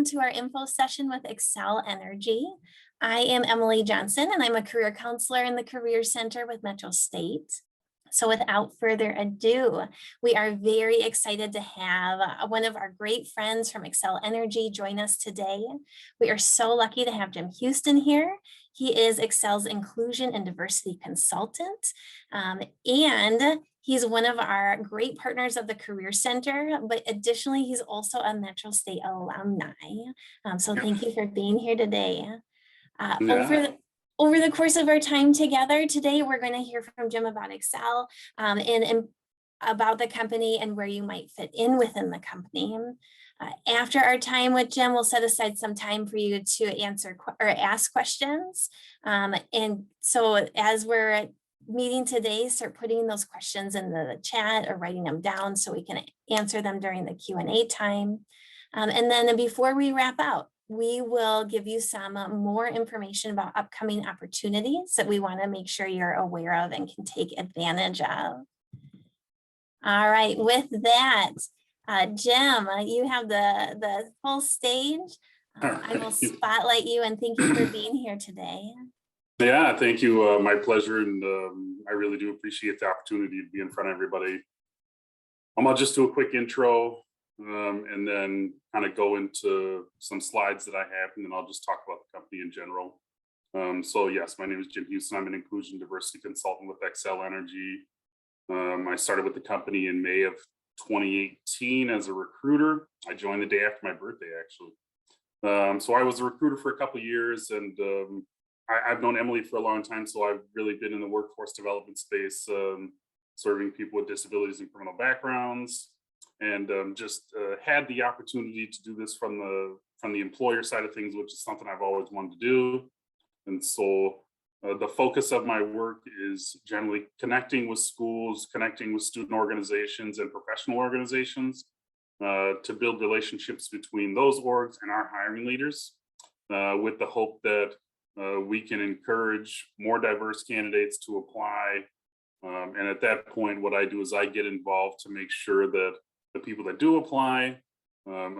to our info session with Xcel Energy. I am Emily Johnson, and I'm a career counselor in the Career Center with Metro State. So without further ado, we are very excited to have one of our great friends from Xcel Energy join us today. We are so lucky to have Jim Houston here. He is Xcel's Inclusion and Diversity Consultant, and he's one of our great partners of the Career Center, but additionally, he's also a Metro State alumni. So thank you for being here today. Over the course of our time together today, we're going to hear from Jim about Xcel and about the company and where you might fit in within the company. After our time with Jim, we'll set aside some time for you to answer or ask questions. And so as we're meeting today, start putting those questions in the chat or writing them down so we can answer them during the Q&A time. And then before we wrap out, we will give you some more information about upcoming opportunities that we want to make sure you're aware of and can take advantage of. All right, with that, Jim, you have the full stage. I will spotlight you and thank you for being here today. Yeah, thank you. My pleasure. And I really do appreciate the opportunity to be in front of everybody. I'll just do a quick intro and then kind of go into some slides that I have, and then I'll just talk about the company in general. So yes, my name is Jim Houston. I'm an inclusion diversity consultant with Xcel Energy. I started with the company in May of 2018 as a recruiter. I joined the day after my birthday, actually. So I was a recruiter for a couple of years, and I've known Emily for a long time, so I've really been in the workforce development space, serving people with disabilities and criminal backgrounds, and just had the opportunity to do this from the employer side of things, which is something I've always wanted to do. And so the focus of my work is generally connecting with schools, connecting with student organizations and professional organizations to build relationships between those orgs and our hiring leaders, with the hope that we can encourage more diverse candidates to apply. And at that point, what I do is I get involved to make sure that the people that do apply,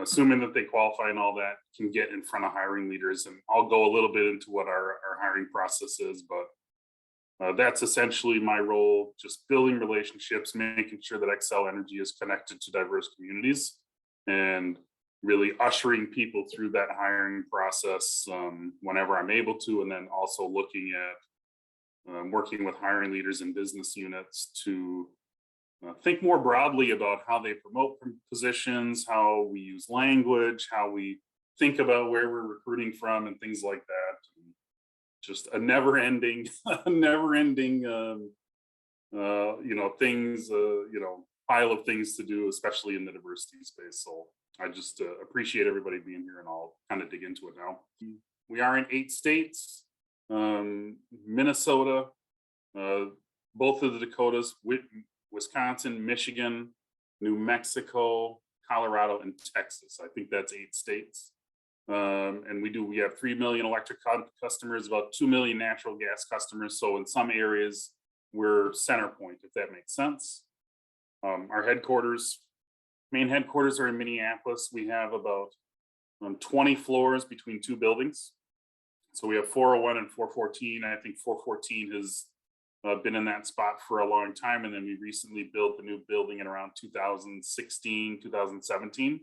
assuming that they qualify and all that, can get in front of hiring leaders. And I'll go a little bit into what our hiring process is, but that's essentially my role, just building relationships, making sure that Xcel Energy is connected to diverse communities, and really ushering people through that hiring process whenever I'm able to, and then also looking at working with hiring leaders and business units to think more broadly about how they promote positions, how we use language, how we think about where we're recruiting from, and things like that. And just a never-ending, pile of things to do, especially in the diversity space. So I just appreciate everybody being here, and I'll kind of dig into it now. We are in 8 states, Minnesota, both of the Dakotas, Wisconsin, Michigan, New Mexico, Colorado, and Texas. I think that's 8 states. And we have 3 million electric customers, about 2 million natural gas customers. So in some areas, we're center point, if that makes sense. Our main headquarters are in Minneapolis. We have about 20 floors between 2 buildings. So we have 401 and 414. I think 414 has been in that spot for a long time. And then we recently built the new building in around 2016, 2017,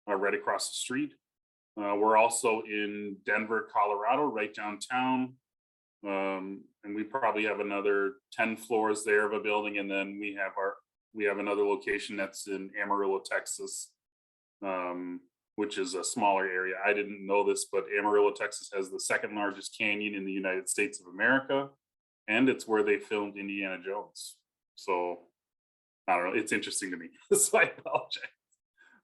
right across the street. We're also in Denver, Colorado, right downtown. And we probably have another 10 floors there of a building. And then we have another location that's in Amarillo, Texas, which is a smaller area. I didn't know this, but Amarillo, Texas has the 2nd largest canyon in the United States of America. And it's where they filmed Indiana Jones. So I don't know, it's interesting to me. So I apologize.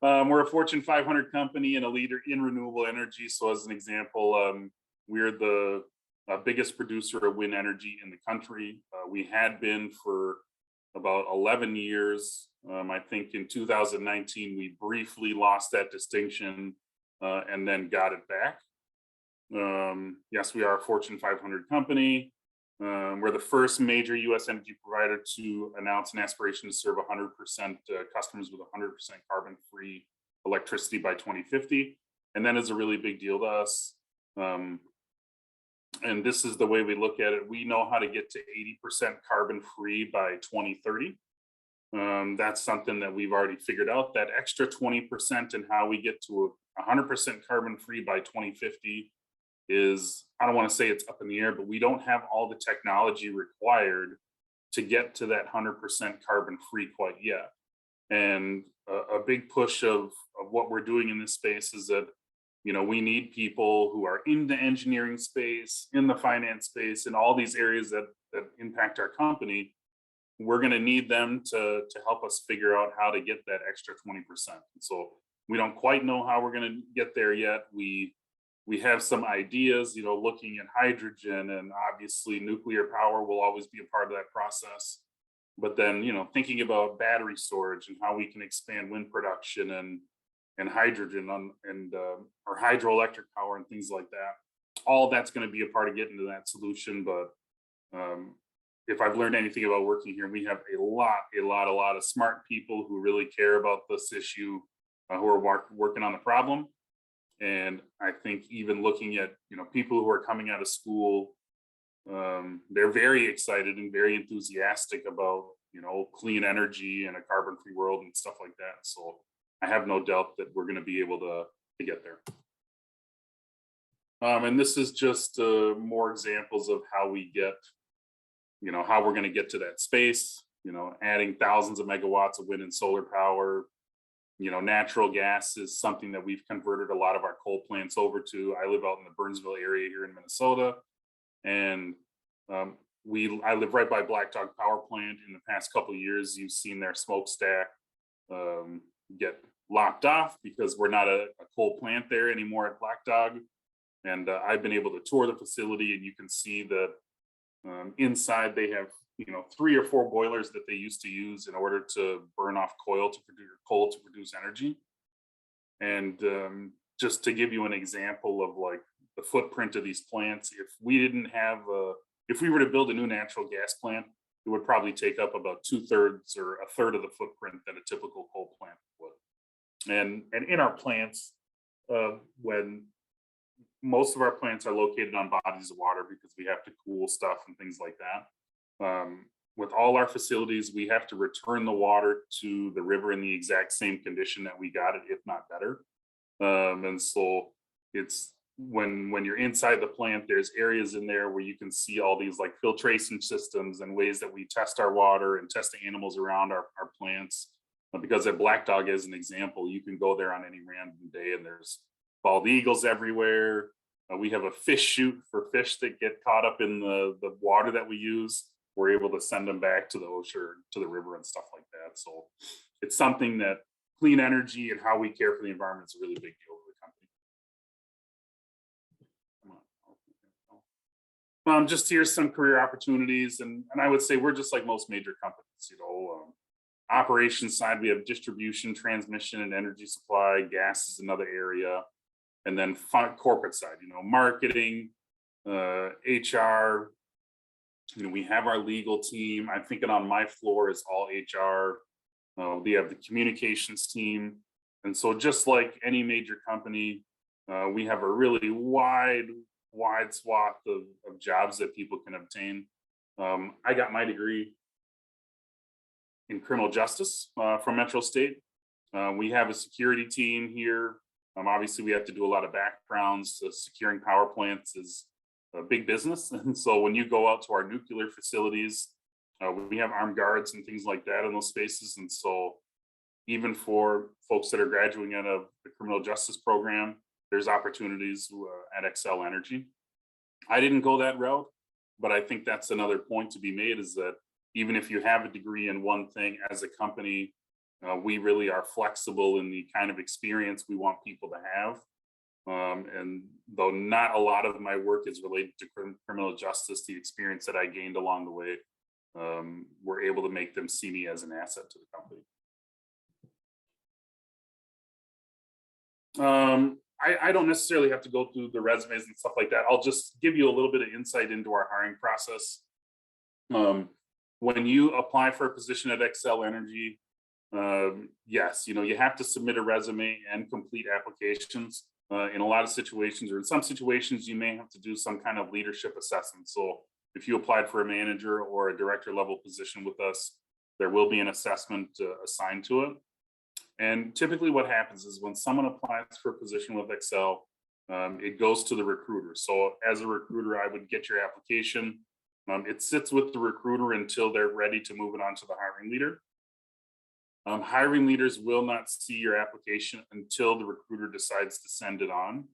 We're a Fortune 500 company and a leader in renewable energy. So as an example, we're the biggest producer of wind energy in the country. We had been for about 11 years. I think in 2019, we briefly lost that distinction and then got it back. Yes, we are a Fortune 500 company. We're the first major U.S. energy provider to announce an aspiration to serve 100% customers with 100% carbon-free electricity by 2050. And that is a really big deal to us. And this is the way we look at it. We know how to get to 80% carbon free by 2030. That's something that we've already figured out. That extra 20% and how we get to 100% carbon free by 2050 is, I don't want to say it's up in the air, but we don't have all the technology required to get to that 100% carbon free quite yet. And a big push of what we're doing in this space is that, you know, we need people who are in the engineering space, in the finance space, in all these areas that impact our company. We're going to need them to help us figure out how to get that extra 20%. So we don't quite know how we're going to get there yet. We have some ideas, you know, looking at hydrogen, and obviously nuclear power will always be a part of that process. But then, you know, thinking about battery storage and how we can expand wind production and hydrogen or hydroelectric power and things like that. All that's going to be a part of getting to that solution. But if I've learned anything about working here, we have a lot of smart people who really care about this issue, who are working on the problem. And I think even looking at, you know, people who are coming out of school, they're very excited and very enthusiastic about, you know, clean energy and a carbon-free world and stuff like that. So I have no doubt that we're going to be able to get there. And this is just more examples of how we get, you know, how we're going to get to that space, you know, adding thousands of megawatts of wind and solar power. You know, natural gas is something that we've converted a lot of our coal plants over to. I live out in the Burnsville area here in Minnesota, and I live right by Black Dog Power Plant. In the past couple of years, you've seen their smokestack get locked off because we're not a coal plant there anymore at Black Dog. And I've been able to tour the facility, and you can see that inside they have, you know, 3 or 4 boilers that they used to use in order to burn off coal to produce energy. And just to give you an example of like the footprint of these plants, if we were to build a new natural gas plant, it would probably take up about 2/3 or a third of the footprint that a typical coal plant would. And in our plants, when most of our plants are located on bodies of water because we have to cool stuff and things like that. With all our facilities, we have to return the water to the river in the exact same condition that we got it, if not better. And so it's when you're inside the plant, there's areas in there where you can see all these like filtration systems and ways that we test our water and test the animals around our plants. Because at Black Dog, as an example, you can go there on any random day and there's bald eagles everywhere. We have a fish chute for fish that get caught up in the water that we use. We're able to send them back to the ocean, to the river and stuff like that. So it's something that clean energy and how we care for the environment is a really big deal for the company. Just here's some career opportunities. And I would say we're just like most major companies, you know. Operations side, we have distribution, transmission, and energy supply. Gas is another area. And then corporate side, you know, marketing, HR. You know, we have our legal team. I'm thinking on my floor is all HR. We have the communications team. And so just like any major company, we have a really wide swath of jobs that people can obtain. I got my degree in criminal justice from Metro State. We have a security team here. Obviously, we have to do a lot of backgrounds. Securing power plants is a big business. And so when you go out to our nuclear facilities, we have armed guards and things like that in those spaces. And so even for folks that are graduating out of the criminal justice program, there's opportunities at Xcel Energy. I didn't go that route, but I think that's another point to be made, is that even if you have a degree in one thing, as a company, we really are flexible in the kind of experience we want people to have. And though not a lot of my work is related to criminal justice, the experience that I gained along the way, we're able to make them see me as an asset to the company. I don't necessarily have to go through the resumes and stuff like that. I'll just give you a little bit of insight into our hiring process. When you apply for a position at Xcel Energy, yes, you know, you have to submit a resume and complete applications. in a lot of situations, or in some situations, you may have to do some kind of leadership assessment. So if you applied for a manager or a director level position with us, there will be an assessment assigned to it. And typically what happens is when someone applies for a position with Xcel, it goes to the recruiter. So as a recruiter, I would get your application. It sits with the recruiter until they're ready to move it on to the hiring leader. Hiring leaders will not see your application until the recruiter decides to send it on.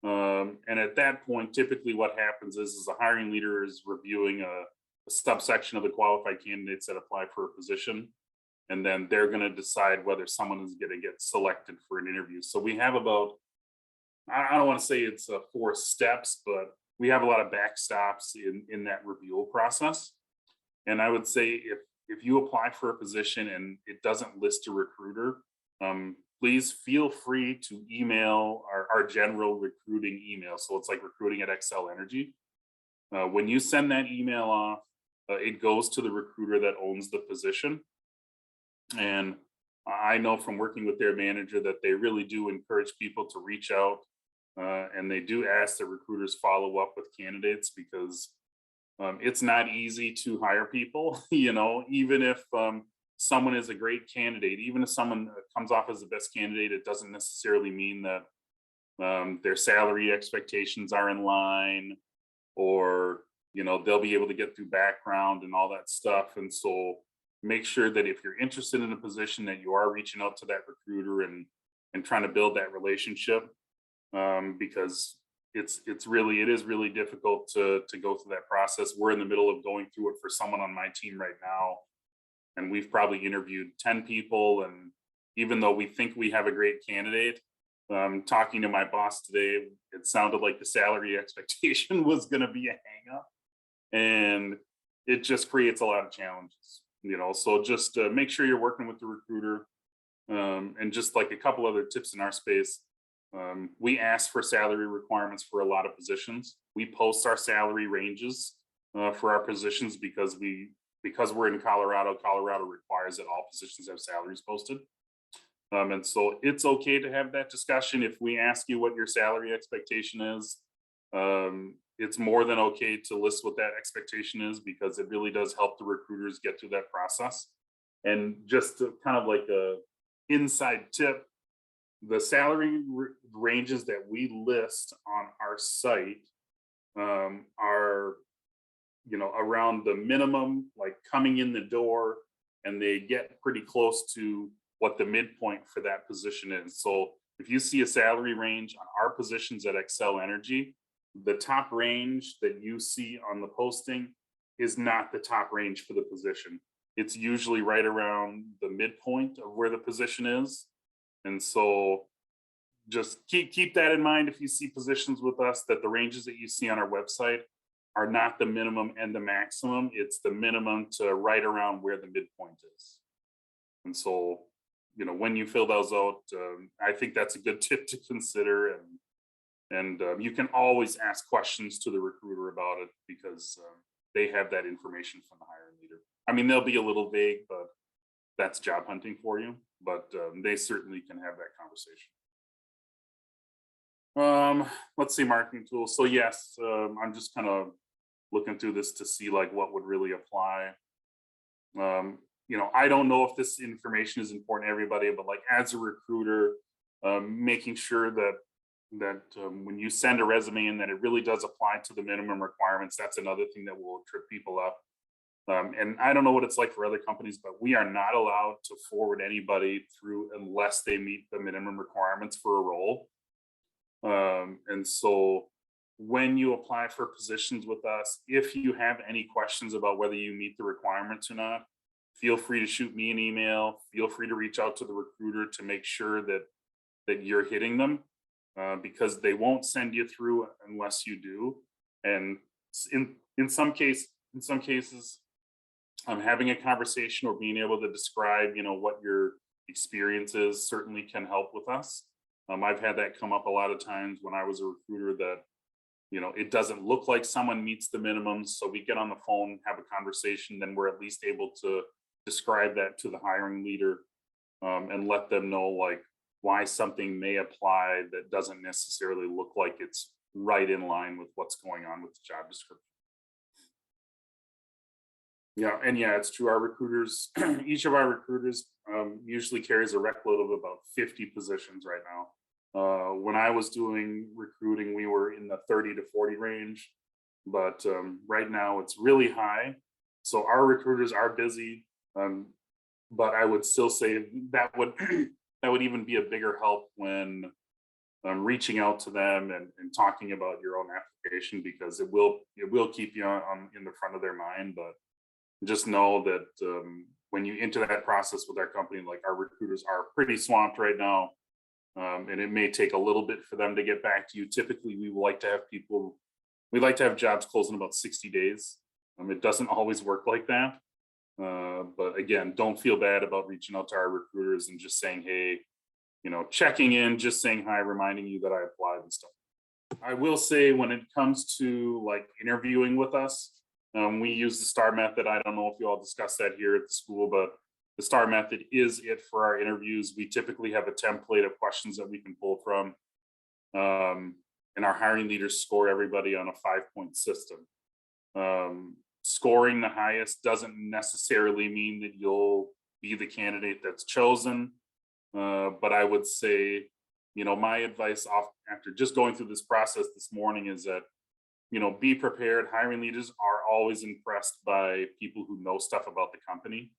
And at that point, typically what happens is the hiring leader is reviewing a subsection of the qualified candidates that apply for a position. And then they're going to decide whether someone is going to get selected for an interview. So we have about, I don't want to say it's 4 steps, but we have a lot of backstops in that review process. And I would say if you apply for a position and it doesn't list a recruiter, please feel free to email our general recruiting email. So it's like recruiting at Xcel Energy. When you send that email off, it goes to the recruiter that owns the position. And I know from working with their manager that they really do encourage people to reach out, and they do ask the recruiters follow up with candidates because it's not easy to hire people, even if someone is a great candidate, even if someone comes off as the best candidate, it doesn't necessarily mean that their salary expectations are in line, or, they'll be able to get through background and all that stuff. And so make sure that if you're interested in a position that you are reaching out to that recruiter and trying to build that relationship, because it is really difficult to go through that process. We're in the middle of going through it for someone on my team right now, and we've probably interviewed 10 people. And even though we think we have a great candidate, talking to my boss today, it sounded like the salary expectation was going to be a hang up, and it just creates a lot of challenges. So just make sure you're working with the recruiter. And just like a couple other tips in our space, we ask for salary requirements for a lot of positions. We post our salary ranges for our positions because we're in Colorado. Colorado requires that all positions have salaries posted. And so it's okay to have that discussion. If we ask you what your salary expectation is, it's more than okay to list what that expectation is, because it really does help the recruiters get through that process. And just to kind of like a inside tip, the salary ranges that we list on our site are, around the minimum, like coming in the door, and they get pretty close to what the midpoint for that position is. So if you see a salary range on our positions at Xcel Energy, the top range that you see on the posting is not the top range for the position. It's usually right around the midpoint of where the position is. And so just keep that in mind if you see positions with us, that the ranges that you see on our website are not the minimum and the maximum. It's the minimum to right around where the midpoint is. And so, when you fill those out, I think that's a good tip to consider. And you can always ask questions to the recruiter about it, because they have that information from the hiring leader. I mean, they'll be a little vague, but that's job hunting for you. But they certainly can have that conversation. Let's see, marketing tools. So yes, I'm just kind of looking through this to see like what would really apply. I don't know if this information is important to everybody, but like as a recruiter, making sure that when you send a resume in, that it really does apply to the minimum requirements. That's another thing that will trip people up. And I don't know what it's like for other companies, but we are not allowed to forward anybody through unless they meet the minimum requirements for a role. And so when you apply for positions with us, if you have any questions about whether you meet the requirements or not, feel free to shoot me an email. Feel free to reach out to the recruiter to make sure that you're hitting them, because they won't send you through unless you do. And in some cases, having a conversation or being able to describe, what your experience is certainly can help with us. I've had that come up a lot of times when I was a recruiter, that, it doesn't look like someone meets the minimums. So we get on the phone, have a conversation, then we're at least able to describe that to the hiring leader, and let them know, like, why something may apply that doesn't necessarily look like it's right in line with what's going on with the job description. Yeah, and yeah, it's true. Our recruiters, each of our recruiters usually carries a rec load of about 50 positions right now. When I was doing recruiting, we were in the 30 to 40 range, but right now it's really high. So our recruiters are busy, but I would still say that would that would even be a bigger help when reaching out to them and talking about your own application, because it will keep you on in the front of their mind. But just know that when you enter that process with our company, like, our recruiters are pretty swamped right now. And it may take a little bit for them to get back to you. Typically, we like to have jobs close in about 60 days. It doesn't always work like that. But again, don't feel bad about reaching out to our recruiters and just saying, hey, checking in, just saying hi, reminding you that I applied and stuff. I will say, when it comes to like interviewing with us, we use the STAR method. I don't know if you all discussed that here at the school, but the STAR method is it for our interviews. We typically have a template of questions that we can pull from. And our hiring leaders score everybody on a 5-point system. Scoring the highest doesn't necessarily mean that you'll be the candidate that's chosen. But I would say, my advice after just going through this process this morning is that, be prepared. Hiring leaders are always impressed by people who know stuff about the company.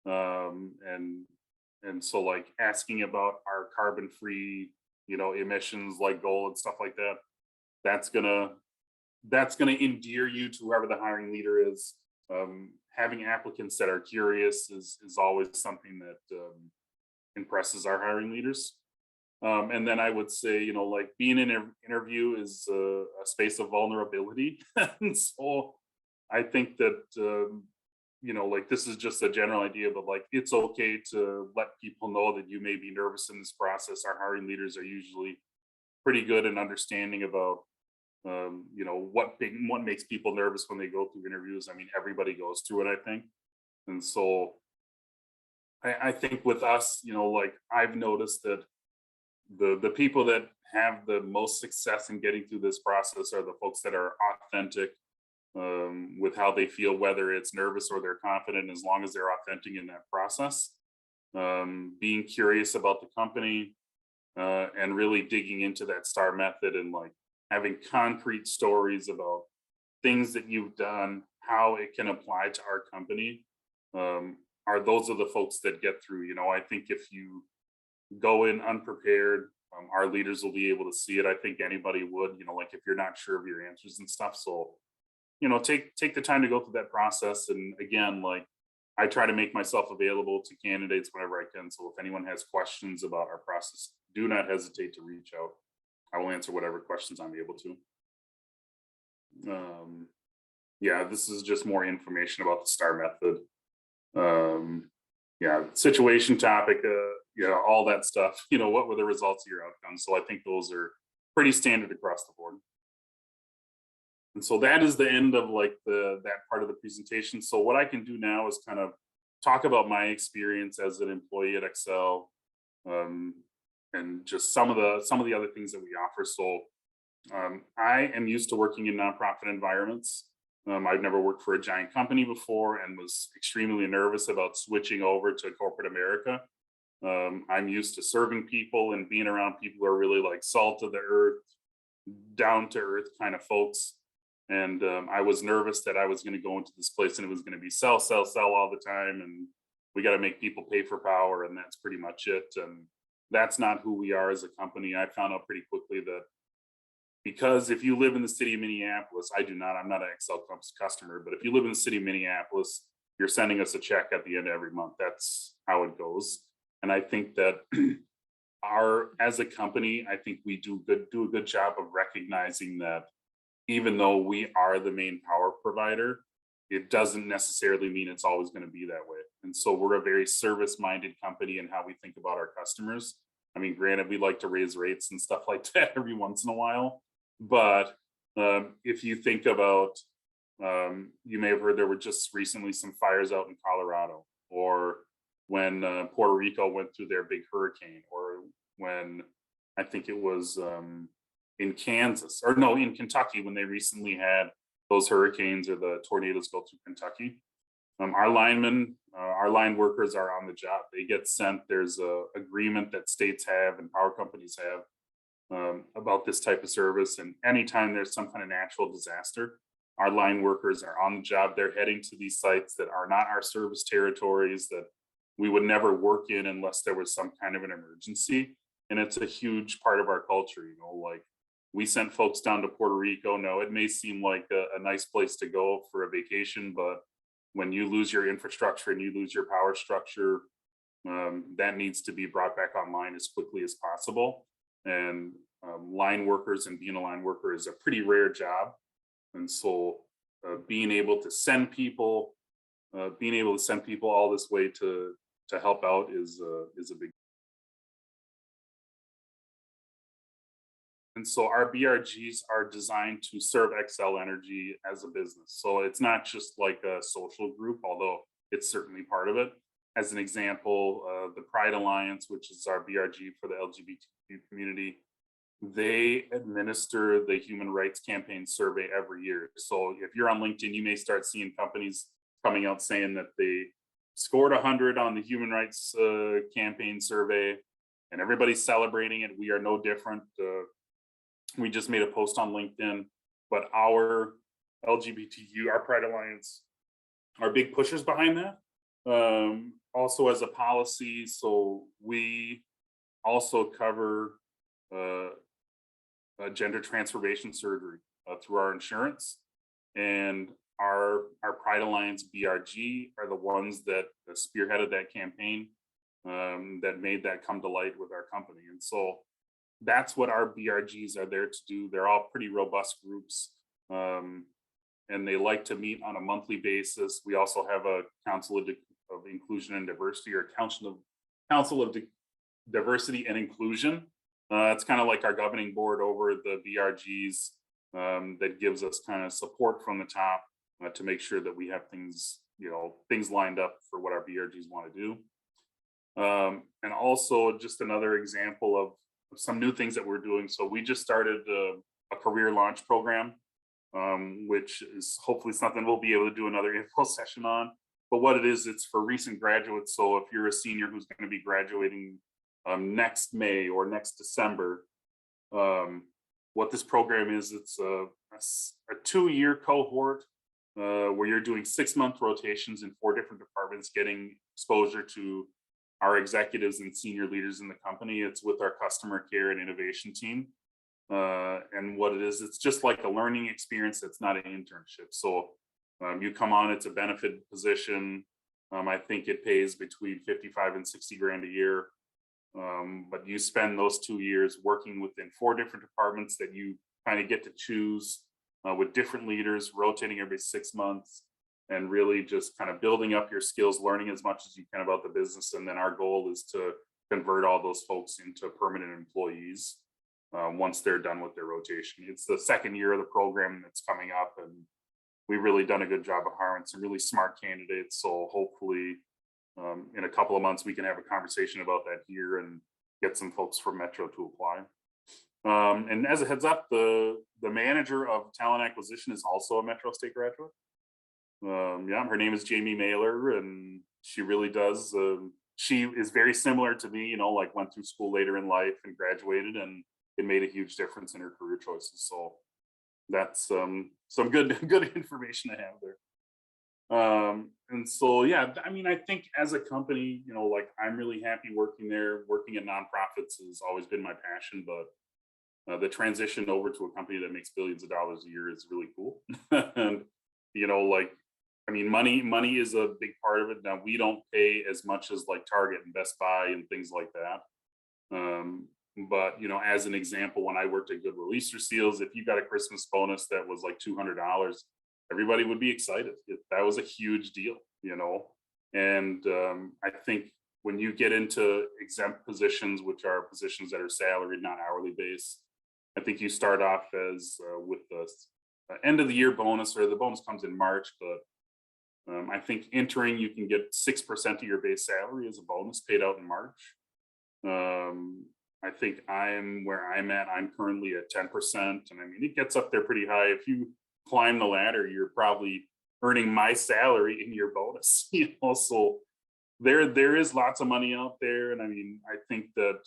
And so, like, asking about our carbon free, emissions like goal and stuff like that, that's gonna endear you to whoever the hiring leader is. Having applicants that are curious is always something that impresses our hiring leaders. And then I would say, like, being in an interview is a space of vulnerability. And so I think that, like, this is just a general idea, but like, it's okay to let people know that you may be nervous in this process. Our hiring leaders are usually pretty good and understanding about, what makes people nervous when they go through interviews. I mean, everybody goes through it, I think. And so I think with us, like, I've noticed that the people that have the most success in getting through this process are the folks that are authentic with how they feel, whether it's nervous or they're confident, as long as they're authentic in that process. Being curious about the company and really digging into that STAR method, and like having concrete stories about things that you've done, how it can apply to our company. Those are the folks that get through. I think if you go in unprepared, our leaders will be able to see it. I think anybody would, like, if you're not sure of your answers and stuff. So, take the time to go through that process. And again, like, I try to make myself available to candidates whenever I can. So if anyone has questions about our process, do not hesitate to reach out. I will answer whatever questions I'm able to. Yeah, this is just more information about the STAR method. Yeah, situation, topic, all that stuff. What were the results of your outcomes? So I think those are pretty standard across the board. And so that is the end of like that part of the presentation. So what I can do now is kind of talk about my experience as an employee at Xcel, and just some of the other things that we offer. So I am used to working in nonprofit environments. I've never worked for a giant company before and was extremely nervous about switching over to corporate America. I'm used to serving people and being around people who are really like salt of the earth, down to earth kind of folks. And I was nervous that I was going to go into this place and it was going to be sell, sell, sell all the time. And we got to make people pay for power. And that's pretty much it. And that's not who we are as a company. I found out pretty quickly that, because if you live in the city of Minneapolis, I'm not an Xcel customer, but if you live in the city of Minneapolis, you're sending us a check at the end of every month. That's how it goes. And I think that as a company, I think we do a good job of recognizing that even though we are the main power provider, it doesn't necessarily mean it's always going to be that way. And so we're a very service-minded company in how we think about our customers. I mean, granted, we like to raise rates and stuff like that every once in a while. But if you think about, you may have heard there were just recently some fires out in Colorado, or when Puerto Rico went through their big hurricane, or when I think it was in Kansas, or no, in Kentucky, when they recently had those hurricanes or the tornadoes go through Kentucky. Our linemen, our line workers are on the job. They get sent. There's a agreement that states have and power companies have about this type of service. And anytime there's some kind of natural disaster, our line workers are on the job. They're heading to these sites that are not our service territories, that we would never work in unless there was some kind of an emergency. And it's a huge part of our culture, you know, like we sent folks down to Puerto Rico. No, it may seem like a nice place to go for a vacation, but when you lose your infrastructure and you lose your power structure, that needs to be brought back online as quickly as possible. And line workers and being a line worker is a pretty rare job. And so being able to send people all this way to help out is a big. And so our BRGs are designed to serve Xcel Energy as a business. So it's not just like a social group, although it's certainly part of it. As an example, the Pride Alliance, which is our BRG for the LGBTQ community, they administer the Human Rights Campaign survey every year. So if you're on LinkedIn, you may start seeing companies coming out saying that they scored 100 on the Human Rights Campaign survey, and everybody's celebrating it. We are no different. We just made a post on LinkedIn, but our LGBTQ, our Pride Alliance, are big pushers behind that. Also as a policy, so we also cover gender transformation surgery through our insurance, and our Pride Alliance BRG are the ones that spearheaded that campaign, that made that come to light with our company. And so that's what our BRGs are there to do. They're all pretty robust groups, and they like to meet on a monthly basis. We also have a Council of Inclusion and Diversity, or Council of Diversity and Inclusion. It's kind of like our governing board over the BRGs, that gives us kind of support from the top to make sure that we have things lined up for what our BRGs want to do. And also just another example of some new things that we're doing. So we just started a career launch program, which is hopefully something we'll be able to do another info session on. But what it is, it's for recent graduates. So if you're a senior who's going to be graduating next May or next December, what this program is, it's a 2-year cohort where you're doing 6-month rotations in 4 different departments, getting exposure to our executives and senior leaders in the company. It's with our customer care and innovation team. And what it is, it's just like a learning experience that's not an internship. So you come on, it's a benefit position. I think it pays between 55 and 60 grand a year. But you spend those 2 years working within 4 different departments that you kind of get to choose with different leaders, rotating every 6 months, and really just kind of building up your skills, learning as much as you can about the business. And then our goal is to convert all those folks into permanent employees once they're done with their rotation. It's the 2nd year of the program that's coming up, and we've really done a good job of hiring some really smart candidates. So hopefully in a couple of months, we can have a conversation about that here and get some folks from Metro to apply. And as a heads up, the manager of talent acquisition is also a Metro State graduate. Yeah, her name is Jamie Mailer, and she really does. She is very similar to me, like went through school later in life and graduated, and it made a huge difference in her career choices. So that's some good information to have there. And so, yeah, I mean, I think as a company, like I'm really happy working there. Working at nonprofits has always been my passion, but the transition over to a company that makes billions of dollars a year is really cool. And, money is a big part of it. Now, we don't pay as much as like Target and Best Buy and things like that. But, as an example, when I worked at Goodwill Easter Seals, if you got a Christmas bonus that was like $200, everybody would be excited. That was a huge deal, And I think when you get into exempt positions, which are positions that are salaried, not hourly based, I think you start off as with the end of the year bonus, or the bonus comes in March, but I think entering, you can get 6% of your base salary as a bonus paid out in March. I think I'm where I'm at. I'm currently at 10%. And I mean, it gets up there pretty high. If you climb the ladder, you're probably earning my salary in your bonus, so there is lots of money out there. And I mean, I think that,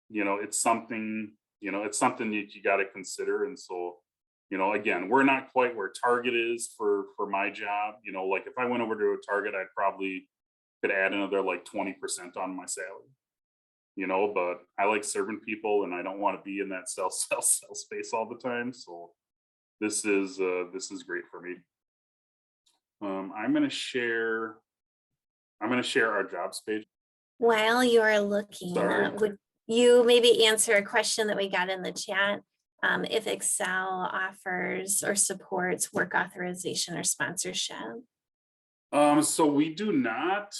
it's something, it's something that you got to consider. And so, again, we're not quite where Target is for my job. Like if I went over to a Target, I'd probably could add another like 20% on my salary, but I like serving people and I don't want to be in that sell space all the time. So this is great for me. I'm going to share our jobs page. While you are looking, Sorry. would you maybe answer a question that we got in the chat? If Xcel offers or supports work authorization or sponsorship? So we do not.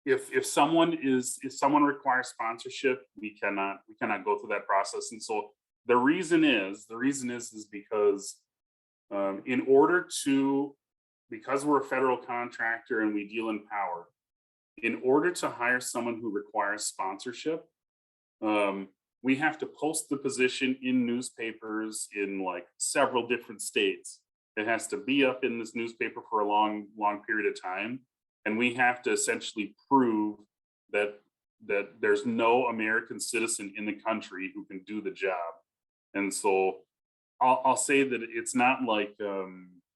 If someone requires sponsorship, we cannot go through that process. And so the reason is because because we're a federal contractor and we deal in power, in order to hire someone who requires sponsorship, we have to post the position in newspapers in like several different states. It has to be up in this newspaper for a long period of time. And we have to essentially prove that there's no American citizen in the country who can do the job. And so I'll say that it's not like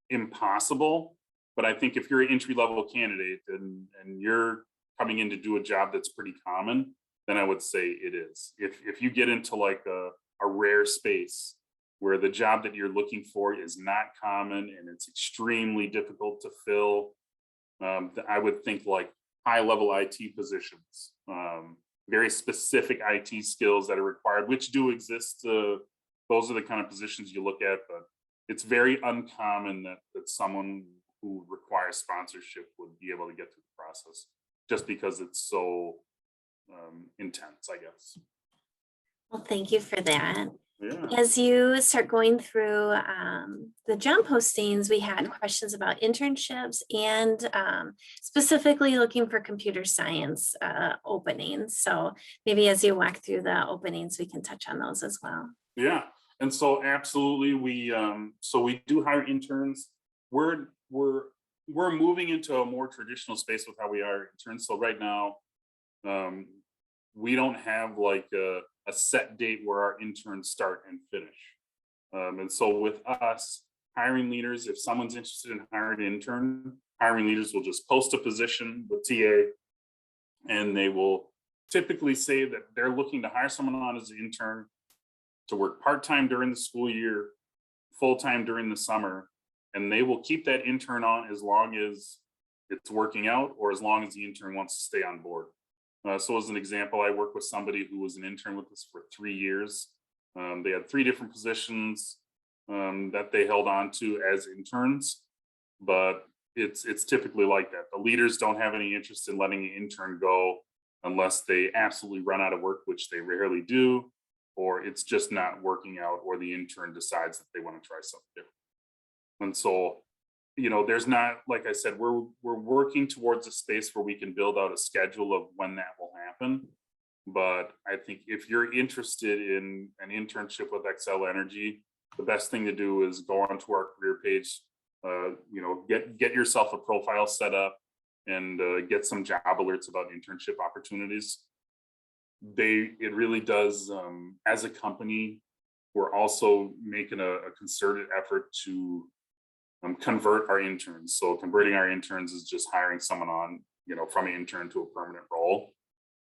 impossible, but I think if you're an entry-level candidate and you're coming in to do a job that's pretty common, then I would say it is. If you get into like a rare space where the job that you're looking for is not common and it's extremely difficult to fill, I would think like high-level IT positions, very specific IT skills that are required, which do exist. Those are the kind of positions you look at, but it's very uncommon that someone who requires sponsorship would be able to get through the process, just because it's so intense, I guess. Well, thank you for that. Yeah. As you start going through the job postings, we had questions about internships and specifically looking for computer science openings. So maybe as you walk through the openings, we can touch on those as well. Yeah, and so absolutely, we do hire interns. We're moving into a more traditional space with how we hire interns. So right now, we don't have like a set date where our interns start and finish. And so with us, hiring leaders, if someone's interested in hiring an intern, hiring leaders will just post a position with TA, and they will typically say that they're looking to hire someone on as an intern to work part-time during the school year, full-time during the summer, and they will keep that intern on as long as it's working out or as long as the intern wants to stay on board. So as an example, I worked with somebody who was an intern with us for 3 years. They had 3 different positions that they held on to as interns, but it's typically like that. The leaders don't have any interest in letting an intern go unless they absolutely run out of work, which they rarely do, or it's just not working out, or the intern decides that they want to try something different. And so, there's not, like I said, we're working towards a space where we can build out a schedule of when that will happen. But I think if you're interested in an internship with Xcel Energy, the best thing to do is go onto our career page, get yourself a profile set up, and get some job alerts about internship opportunities. It really does, as a company, we're also making a concerted effort to convert our interns. So converting our interns is just hiring someone on, from an intern to a permanent role.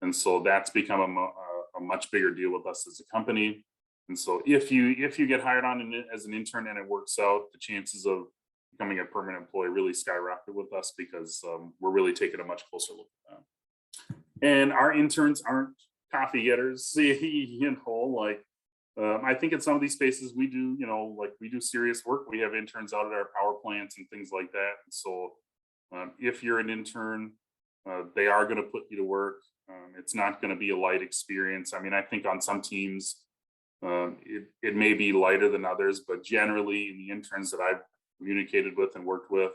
And so that's become a much bigger deal with us as a company. And so if you get hired on as an intern and it works out, the chances of becoming a permanent employee really skyrocket with us, because we're really taking a much closer look at that. And our interns aren't coffee getters, I think in some of these spaces we do, we do serious work. We have interns out at our power plants and things like that. And so if you're an intern, they are going to put you to work. It's not going to be a light experience. I mean, I think on some teams, it may be lighter than others, but generally in the interns that I've communicated with and worked with,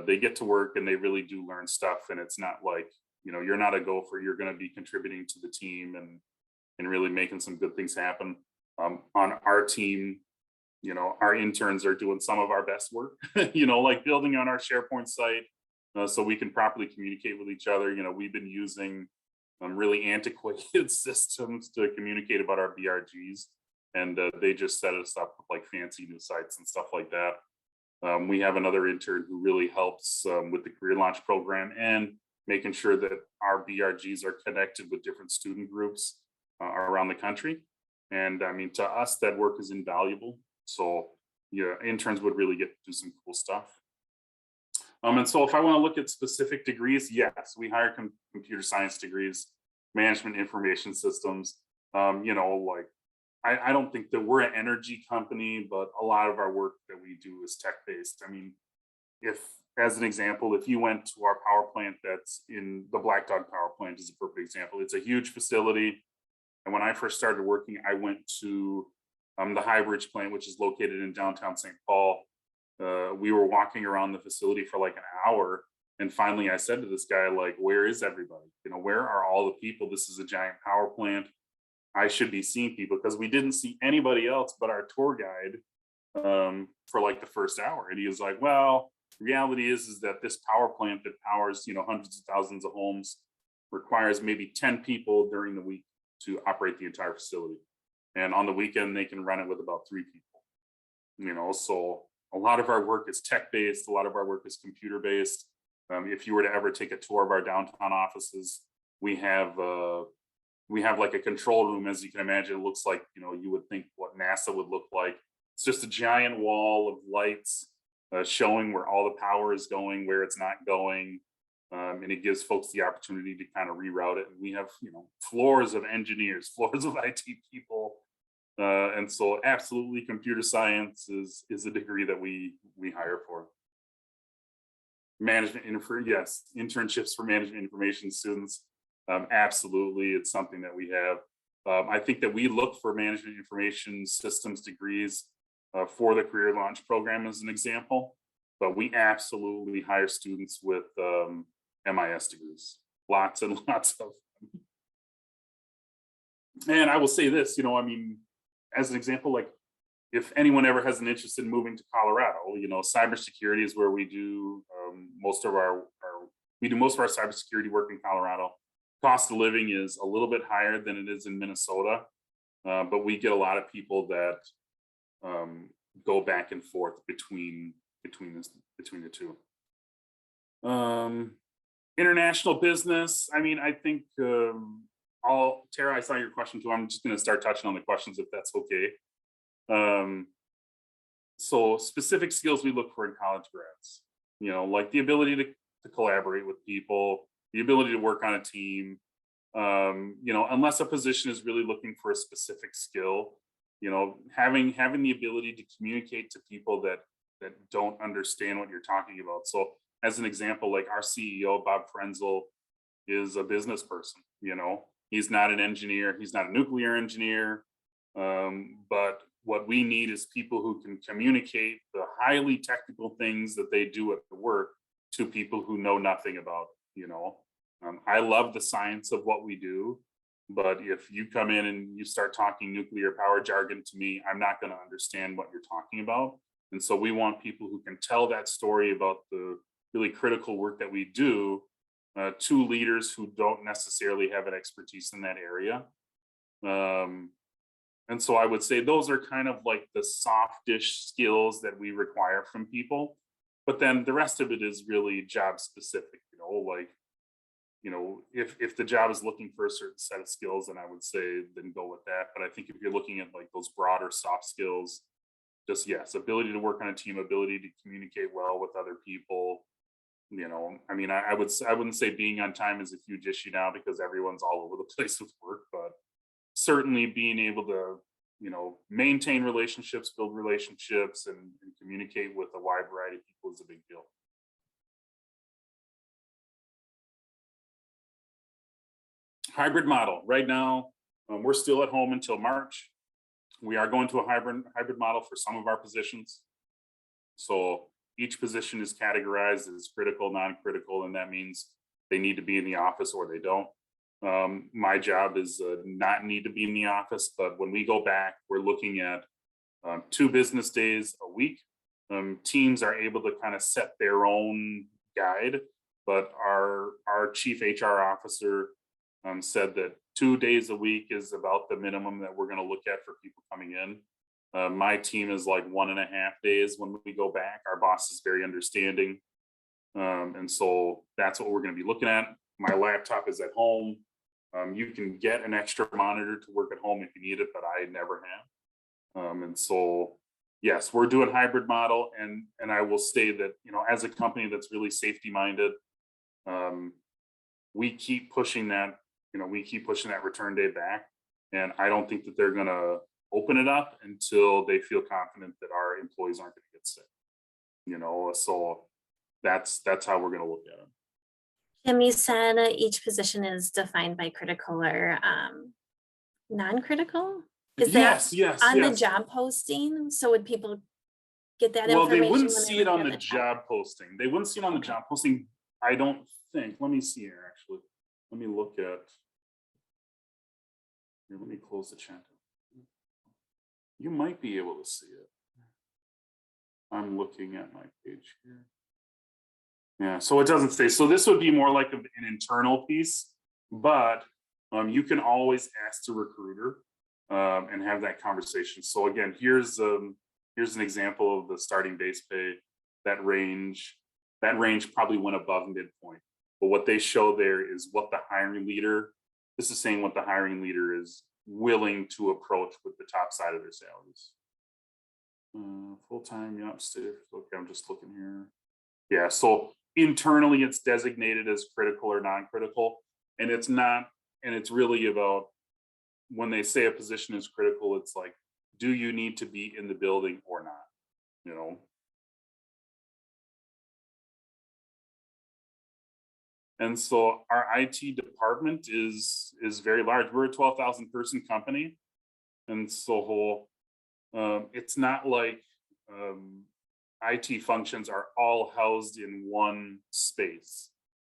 they get to work and they really do learn stuff. And it's not like you're not a gopher, you're going to be contributing to the team and really making some good things happen. On our team, our interns are doing some of our best work, like building on our SharePoint site so we can properly communicate with each other. We've been using really antiquated systems to communicate about our BRGs, and they just set us up with like fancy new sites and stuff like that. We have another intern who really helps with the career launch program and making sure that our BRGs are connected with different student groups around the country. And I mean, to us, that work is invaluable. So yeah, interns would really get to do some cool stuff. And so if I want to look at specific degrees, yes, we hire computer science degrees, management information systems. Like I don't think that we're an energy company, but a lot of our work that we do is tech-based. I mean, as an example, if you went to our power plant that's in the Black Dog power plant is a perfect example. It's a huge facility. And when I first started working, I went to the High Bridge plant, which is located in downtown St. Paul. We were walking around the facility for like an hour. And finally, I said to this guy, like, where is everybody? Where are all the people? This is a giant power plant. I should be seeing people, because we didn't see anybody else but our tour guide for like the first hour. And he was like, well, the reality is that this power plant that powers, hundreds of thousands of homes requires maybe 10 people during the week to operate the entire facility. And on the weekend, they can run it with about 3 people. So a lot of our work is tech-based. A lot of our work is computer-based. If you were to ever take a tour of our downtown offices, we have like a control room. As you can imagine, it looks like, you would think what NASA would look like. It's just a giant wall of lights showing where all the power is going, where it's not going. And it gives folks the opportunity to kind of reroute it. And we have, floors of engineers, floors of IT people. And so absolutely computer science is a degree that we hire for. Yes, internships for management information students. Absolutely, it's something that we have. I think that we look for management information systems degrees for the career launch program as an example, but we absolutely hire students with MIS degrees, lots and lots of them. And I will say this, as an example, like if anyone ever has an interest in moving to Colorado, cybersecurity is where we do most of our cybersecurity work in Colorado. Cost of living is a little bit higher than it is in Minnesota, but we get a lot of people that go back and forth between the two. International business. I mean, I think Tara, I saw your question too. I'm just going to start touching on the questions if that's okay. So specific skills we look for in college grads, like the ability to collaborate with people, the ability to work on a team, unless a position is really looking for a specific skill, having the ability to communicate to people that don't understand what you're talking about. So as an example, like our CEO, Bob Frenzel, is a business person, he's not an engineer, he's not a nuclear engineer, but what we need is people who can communicate the highly technical things that they do at the work to people who know nothing about it. I love the science of what we do, but if you come in and you start talking nuclear power jargon to me, I'm not going to understand what you're talking about. And so we want people who can tell that story about the really critical work that we do to leaders who don't necessarily have an expertise in that area. And so I would say those are kind of like the softish skills that we require from people. But then the rest of it is really job specific, if the job is looking for a certain set of skills, then I would say then go with that. But I think if you're looking at like those broader soft skills, just yes, ability to work on a team, ability to communicate well with other people. I wouldn't say being on time is a huge issue now because everyone's all over the place with work, but certainly being able to, maintain relationships, build relationships, and communicate with a wide variety of people is a big deal. Hybrid model. Right now, we're still at home until March. We are going to a hybrid model for some of our positions. So each position is categorized as critical, non-critical, and that means they need to be in the office or they don't. My job is not need to be in the office, but when we go back, we're looking at 2 business days a week. Teams are able to kind of set their own guide, but our chief HR officer said that 2 days a week is about the minimum that we're going to look at for people coming in. My team is like 1.5 days when we go back. Our boss is very understanding. And so that's what we're going to be looking at. My laptop is at home. You can get an extra monitor to work at home if you need it, but I never have. And so, yes, we're doing hybrid model. And I will say that, you know, as a company that's really safety minded, we keep pushing that, return day back. And I don't think that they're going to open it up until they feel confident that our employees aren't going to get sick. You know, so that's how we're going to look at it. Kim, you said each position is defined by critical or non-critical? Is that Yes. on the job posting? So would people get that information? Well, they wouldn't when see they it look on at the job posting. They wouldn't see it on the job posting, I don't think. Let me see here, actually. Let me look at, here, let me close the chat. You might be able to see it. I'm looking at my page here. Yeah, so it doesn't say. So this would be more like an internal piece, but you can always ask the recruiter and have that conversation. So again, here's an example of the starting base pay. That range probably went above midpoint. But what they show there is what the hiring leader, this is saying what the hiring leader is willing to approach with the top side of their salaries. Full-time, yeah, upstairs. Okay, I'm just looking here. Yeah, so internally it's designated as critical or non-critical, and it's not, and it's really about when they say a position is critical, it's like, do you need to be in the building or not? You know. And so our IT department is very large. We're a 12,000 person company, and so it's not like IT functions are all housed in one space.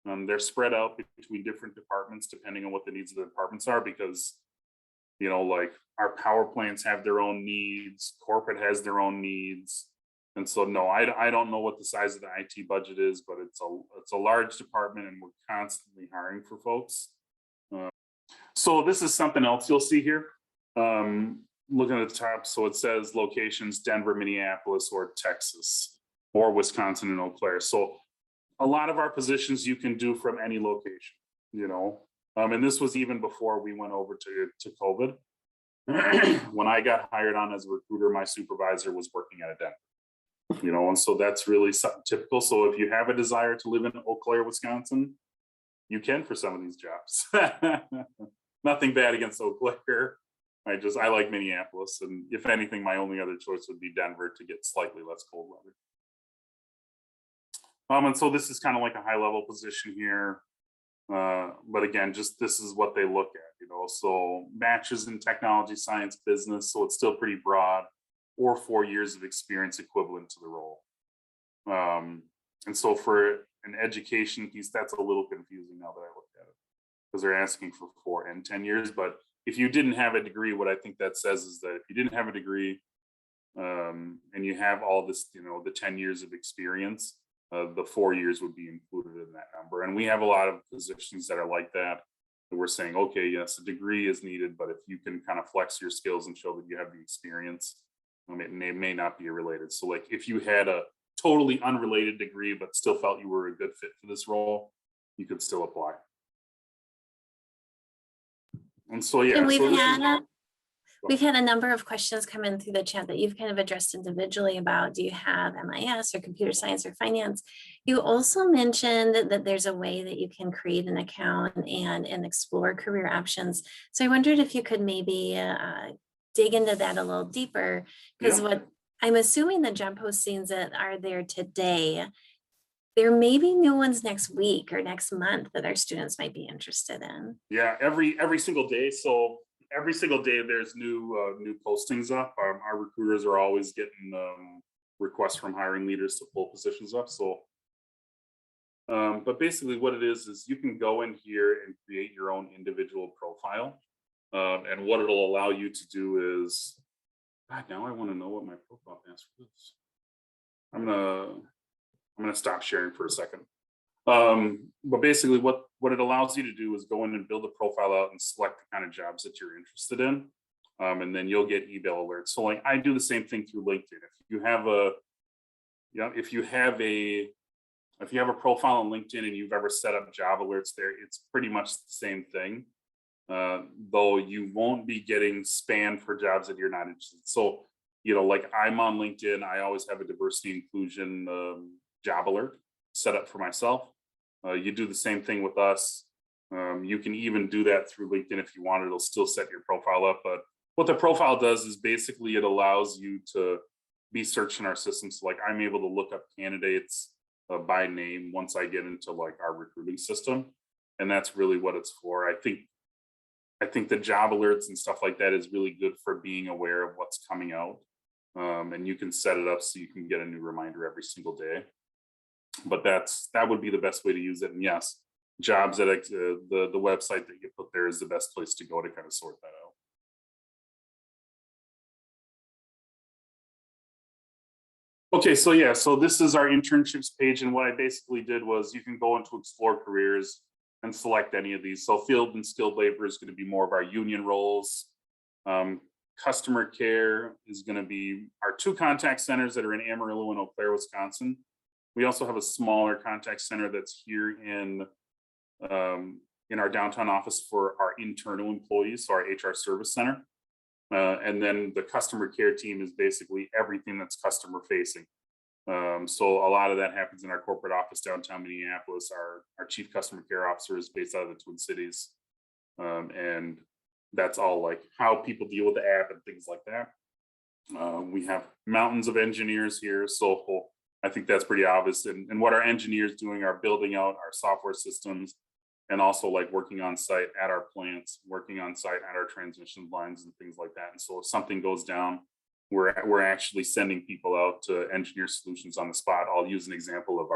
They're spread out between different departments depending on what the needs of the departments are, because, you know, like our power plants have their own needs, corporate has their own needs. And so, no, I don't know what the size of the IT budget is, but it's a large department and we're constantly hiring for folks. So this is something else you'll see here. Looking at the top, so it says locations, Denver, Minneapolis, or Texas, or Wisconsin and Eau Claire. So a lot of our positions you can do from any location, you know. And this was even before we went over to COVID. When I got hired on as a recruiter, my supervisor was working at a Denver, you know, and so that's really something typical. So if you have a desire to live in Eau Claire, Wisconsin, you can for some of these jobs. Nothing bad against Eau Claire. I like Minneapolis, and if anything, my only other choice would be Denver to get slightly less cold weather. And so this is kind of like a high level position here. But again, just this is what they look at, you know, so matches in technology, science, business. So it's still pretty broad, or 4 years of experience equivalent to the role. And so for an education piece, that's a little confusing now that I look at it, because they're asking for 4 and 10 years. But if you didn't have a degree, what I think that says is that if you didn't have a degree and you have all this, you know, the 10 years of experience, the 4 years would be included in that number. And we have a lot of positions that are like that we're saying, okay, yes, a degree is needed, but if you can kind of flex your skills and show that you have the experience, it may not be related. So like if you had a totally unrelated degree, but still felt you were a good fit for this role, you could still apply. And so, yeah. And So we've had a number of questions come in through the chat that you've kind of addressed individually about, do you have MIS or computer science or finance? You also mentioned that there's a way that you can create an account and explore career options. So I wondered if you could maybe dig into that a little deeper, because what I'm assuming the job postings that are there today, there may be new ones next week or next month that our students might be interested in. Yeah, every single day. So every single day there's new postings up. Our recruiters are always getting requests from hiring leaders to pull positions up. So But basically what it is you can go in here and create your own individual profile. And what it'll allow you to do is, God, now I want to know what my profile password is. I'm gonna stop sharing for a second. But basically what it allows you to do is go in and build a profile out and select the kind of jobs that you're interested in. And then you'll get email alerts. So like I do the same thing through LinkedIn. If you have a profile on LinkedIn and you've ever set up job alerts there, it's pretty much the same thing. Though you won't be getting spammed for jobs that you're not interested in. So, like I'm on LinkedIn, I always have a diversity inclusion job alert set up for myself. You do the same thing with us. You can even do that through LinkedIn if you want. It'll still set your profile up. But what the profile does is basically it allows you to be searched in our system. So like I'm able to look up candidates by name once I get into like our recruiting system. And that's really what it's for. I think the job alerts and stuff like that is really good for being aware of what's coming out. And you can set it up so you can get a new reminder every single day. But that would be the best way to use it. And yes, jobs at the website that you put there is the best place to go to kind of sort that out. Okay, so yeah, so this is our internships page. And what I basically did was you can go into explore careers and select any of these. So field and skilled labor is going to be more of our union roles. Customer care is going to be our 2 contact centers that are in Amarillo and Eau Claire, Wisconsin. We also have a smaller contact center that's here in our downtown office for our internal employees, so our HR service center. And then the customer care team is basically everything that's customer facing. So a lot of that happens in our corporate office downtown Minneapolis. Our chief customer care officer is based out of the Twin Cities. And that's all like how people deal with the app and things like that. We have mountains of engineers here. So I think that's pretty obvious. And what our engineers doing are building out our software systems and also like working on site at our plants, working on site at our transmission lines and things like that. And so if something goes down, we're actually sending people out to engineer solutions on the spot. I'll use an example of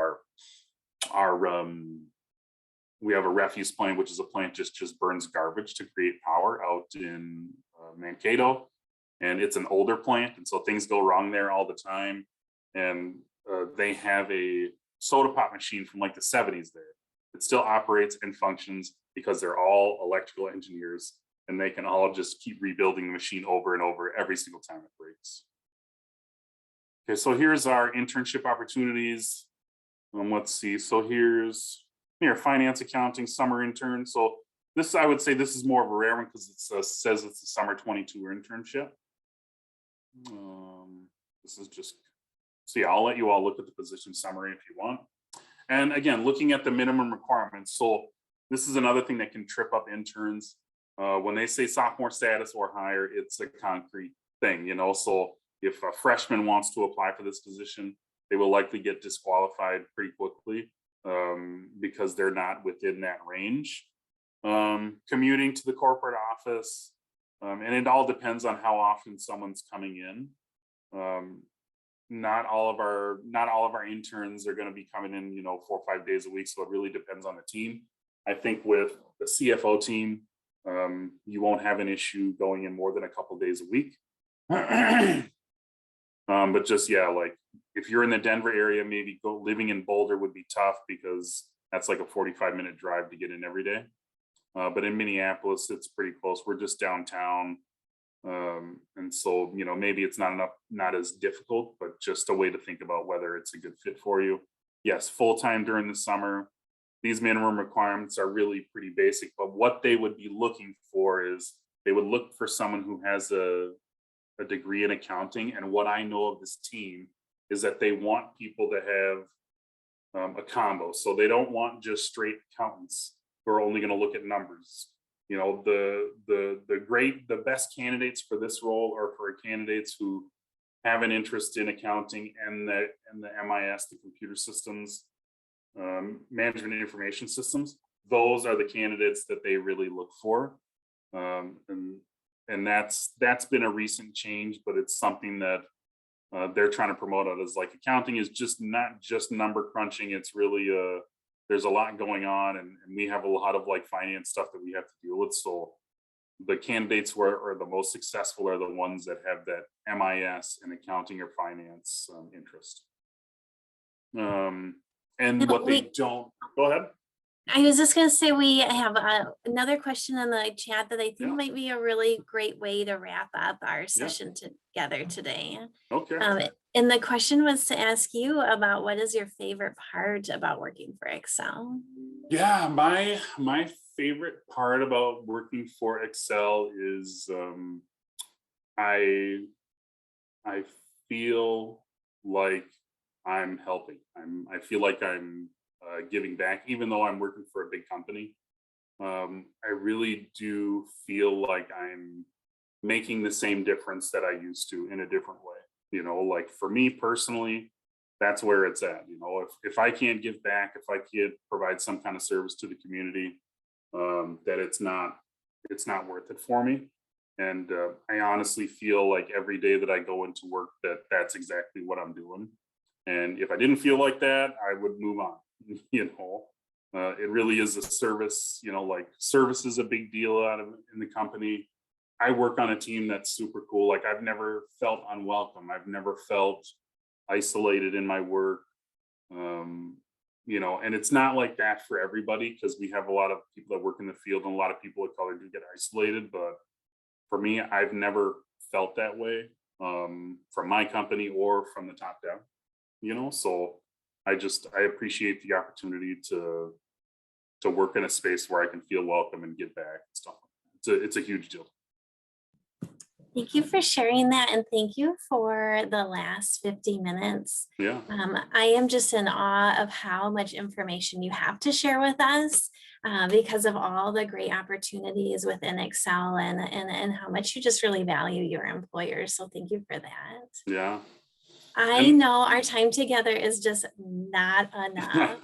we have a refuse plant, which is a plant just burns garbage to create power out in Mankato. And it's an older plant. And so things go wrong there all the time. And they have a soda pop machine from like the 70s there. It still operates and functions because they're all electrical engineers and they can all just keep rebuilding the machine over and over every single time it breaks. Okay, so here's our internship opportunities. Let's see, so here's finance, accounting, summer intern. So this, I would say this is more of a rare one because it says it's a summer 22 internship. This is just, so yeah, I'll let you all look at the position summary if you want. And again, looking at the minimum requirements. So this is another thing that can trip up interns. When they say sophomore status or higher, it's a concrete thing, So if a freshman wants to apply for this position, they will likely get disqualified pretty quickly because they're not within that range. Commuting to the corporate office, and it all depends on how often someone's coming in. Not all of our interns are going to be coming in, 4 or 5 days a week. So it really depends on the team. I think with the CFO team, you won't have an issue going in more than a couple days a week. But just, yeah, like if you're in the Denver area, maybe living in Boulder would be tough because that's like a 45-minute drive to get in every day. But in Minneapolis, it's pretty close. We're just downtown. And so, maybe it's not as difficult, but just a way to think about whether it's a good fit for you. Yes, full-time during the summer. These minimum requirements are really pretty basic, but what they would be looking for is they would look for someone who has a degree in accounting. And what I know of this team is that they want people to have a combo. So they don't want just straight accountants who are only going to look at numbers. The best candidates for this role are for candidates who have an interest in accounting and the MIS, the computer systems, management and information systems. Those are the candidates that they really look for. And that's been a recent change, but it's something that they're trying to promote it as like accounting is just not just number crunching. It's really there's a lot going on, and we have a lot of like finance stuff that we have to deal with. So the candidates who are the most successful are the ones that have that MIS and accounting or finance interest. And what they don't, go ahead. I was just going to say, we have another question in the chat that I think Yeah. might be a really great way to wrap up our session together today. Okay. And the question was to ask you about what is your favorite part about working for Xcel? Yeah, my favorite part about working for Xcel is I feel like I'm helping. I feel like I'm giving back, even though I'm working for a big company. I really do feel like I'm making the same difference that I used to in a different way. You know, like for me personally, that's where it's at. You know, if I can't give back, if I can't provide some kind of service to the community, that it's not worth it for me. And I honestly feel like every day that I go into work, that's exactly what I'm doing. And if I didn't feel like that, I would move on. You know, it really is a service. You know, like service is a big deal in the company. I work on a team that's super cool. Like I've never felt unwelcome. I've never felt isolated in my work. You know, and it's not like that for everybody, because we have a lot of people that work in the field and a lot of people of color do get isolated. But for me, I've never felt that way from my company or from the top down, you know. So I appreciate the opportunity to work in a space where I can feel welcome and give back and stuff. It's a huge deal. Thank you for sharing that, and thank you for the last 50 minutes. Yeah. I am just in awe of how much information you have to share with us because of all the great opportunities within Xcel and how much you just really value your employers. So thank you for that. Yeah. I know our time together is just not enough.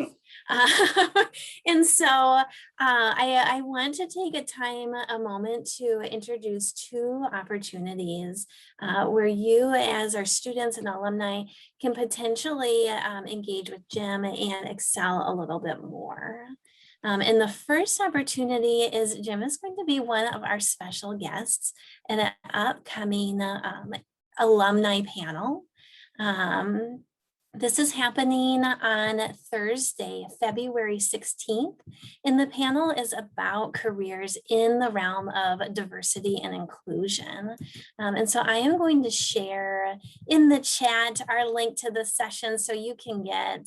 And so I want to take a moment to introduce two opportunities where you as our students and alumni can potentially engage with Jim and Xcel a little bit more. And the first opportunity is Jim is going to be one of our special guests at an upcoming alumni panel. This is happening on Thursday, February 16th, and the panel is about careers in the realm of diversity and inclusion. And so I am going to share in the chat our link to the session so you can get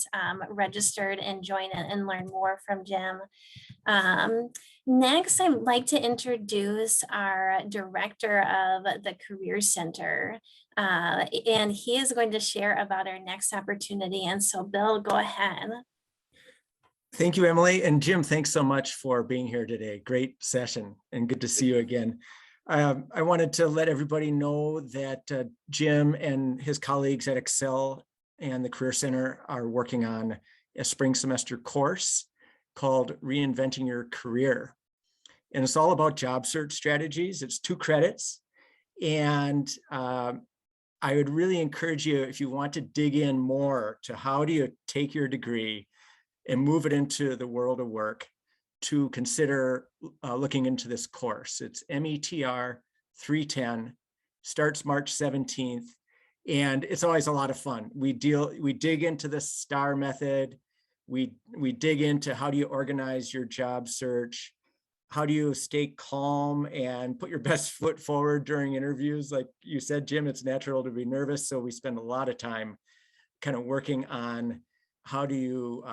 registered and join and learn more from Jim. Next, I'd like to introduce our director of the Career Center, and he is going to share about our next opportunity. And so, Bill, go ahead. Thank you, Emily. And Jim, thanks so much for being here today. Great session and good to see you again. I wanted to let everybody know that Jim and his colleagues at Xcel and the Career Center are working on a spring semester course called Reinventing Your Career. And it's all about job search strategies. It's 2 credits. And I would really encourage you, if you want to dig in more to how do you take your degree and move it into the world of work, to consider looking into this course. It's METR 310, starts March 17th. And it's always a lot of fun. We dig into the STAR method. We dig into how do you organize your job search? How do you stay calm and put your best foot forward during interviews? Like you said, Jim, it's natural to be nervous. So we spend a lot of time kind of working on how do you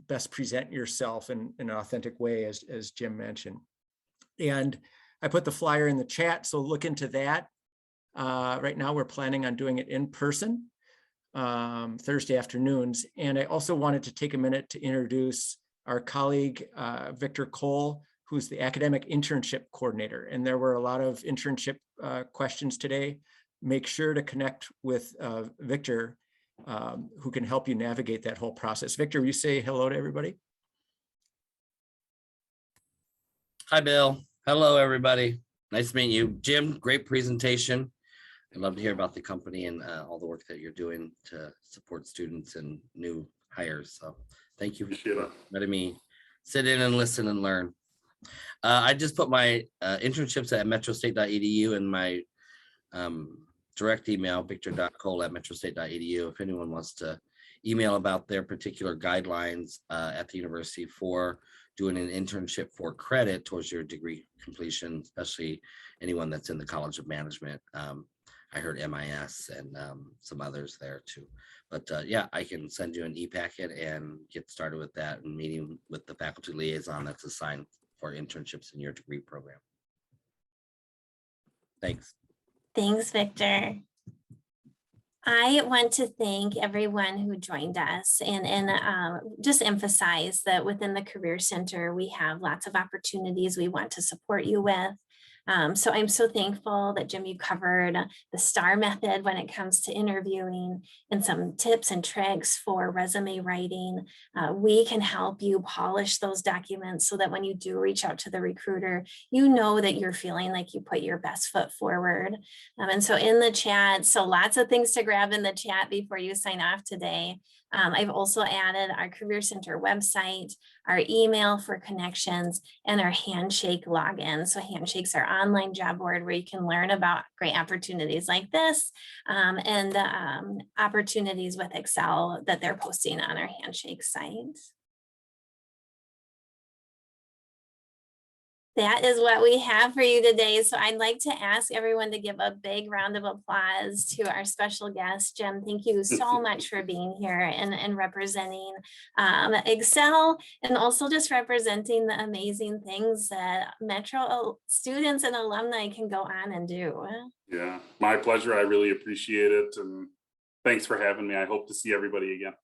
best present yourself in an authentic way, as Jim mentioned. And I put the flyer in the chat, so look into that. Right now, we're planning on doing it in person, Thursday afternoons. And I also wanted to take a minute to introduce our colleague, Victor Cole, who's the academic internship coordinator. And there were a lot of internship questions today. Make sure to connect with Victor, who can help you navigate that whole process. Victor, will you say hello to everybody? Hi, Bill. Hello, everybody. Nice to meet you. Jim, great presentation. I'd love to hear about the company and all the work that you're doing to support students and new hires. So Thank you Appreciate for it. letting me sit in and listen and learn. I just put my internships at metrostate.edu and my direct email, victor.cole@metrostate.edu. If anyone wants to email about their particular guidelines at the university for doing an internship for credit towards your degree completion, especially anyone that's in the College of Management. I heard MIS and some others there too. But yeah, I can send you an e-packet and get started with that and meeting with the faculty liaison that's assigned for internships in your degree program. Thanks. Thanks, Victor. I want to thank everyone who joined us and just emphasize that within the Career Center, we have lots of opportunities we want to support you with. So I'm so thankful that Jim, you covered the STAR method when it comes to interviewing and some tips and tricks for resume writing. We can help you polish those documents so that when you do reach out to the recruiter, you know that you're feeling like you put your best foot forward. And so in the chat, so lots of things to grab in the chat before you sign off today. I've also added our Career Center website, our email for connections, and our Handshake login. So Handshake's our online job board where you can learn about great opportunities like this and opportunities with Xcel that they're posting on our Handshake site. That is what we have for you today. So I'd like to ask everyone to give a big round of applause to our special guest, Jim. Thank you so much for being here and representing Xcel and also just representing the amazing things that Metro students and alumni can go on and do. Yeah, my pleasure. I really appreciate it. And thanks for having me. I hope to see everybody again.